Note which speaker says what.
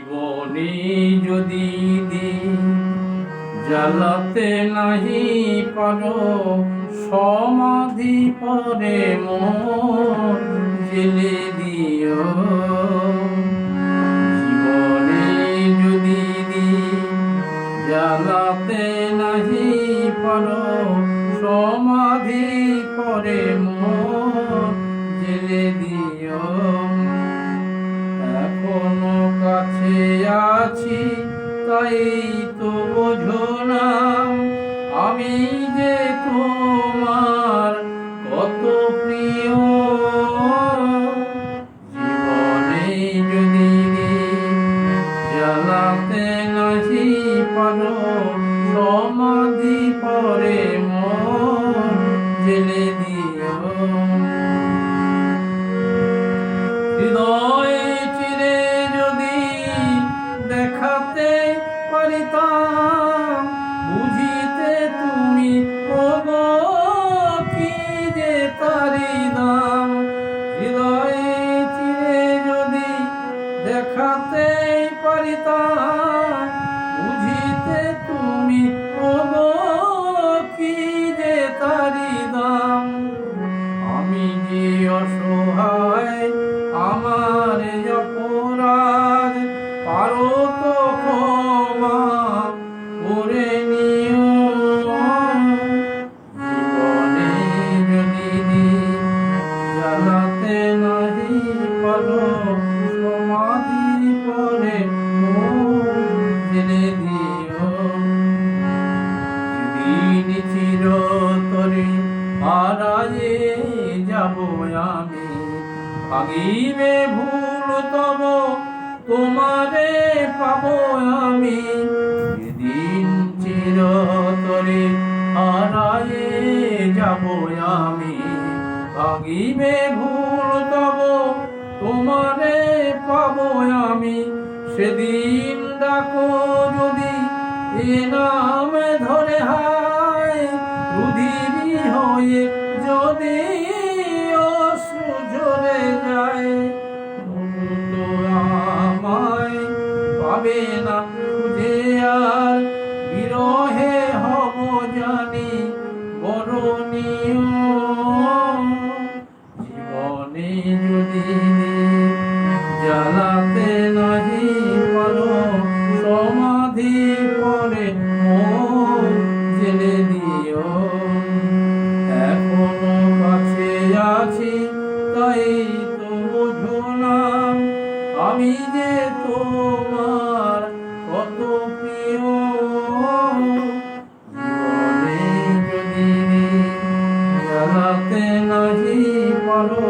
Speaker 1: জীবনে যদি দিন জ্বালাতে নাহি পারো, সমাধি পরে মন জেলে দিও। জীবনে যদি দিন জ্বালাতে নাহি পারো, সমাধি পরে মন জেলে দিও। এখনো কাছে আছি তাই তো বোঝো না, আমি যে তোমার কত প্রিয়। জীবনে যদি জ্বালাতে নাহি পারো, সমাধি পরে মন জেলে দিও। হৃদয় চিরে যদি দেখাতে পারিতাম, বুঝিতে তুমি ওগো কি যে তারি দাম। হৃদয় চিরে যদি দেখাতে পারিতাম, বুঝিতে তুমি ওগো কি যে তারি দাম। আমি যে অসহায়, আমার অপরাধ পারো তো ক্ষমা করে নিও। জীবনে যদি জ্বালাতে নাহি পারো, সমাধি পরে মন জেলে দিও। যেদিন চিরতরে হারায়ে যাব আমি, ভাগিবে ভুল তব তোমারে পাবো আমি। যেদিন চিরতরে হারায়ে যাব আমি, ভাগিবে ভুল তব তোমারে পাবো আমি। সেদিন ডাকো যদি এ নাম ধরে হায়, রুধিরি হয়ে যদি অশ্রু ঝরে যায়, তো আমায় পাবে না খুঁজে আর, বিরহে হব জানি বরণীয়। জীবনে যদি জ্বালাতে নাহি পারো, সমাধি পরে মন জেলে দিও। এখনো কাছে আছি তাই তো বোঝো না, আমি যে তোমার কত প্রিয়। জীবনে যদি জ্বালাতে নাহি পারো,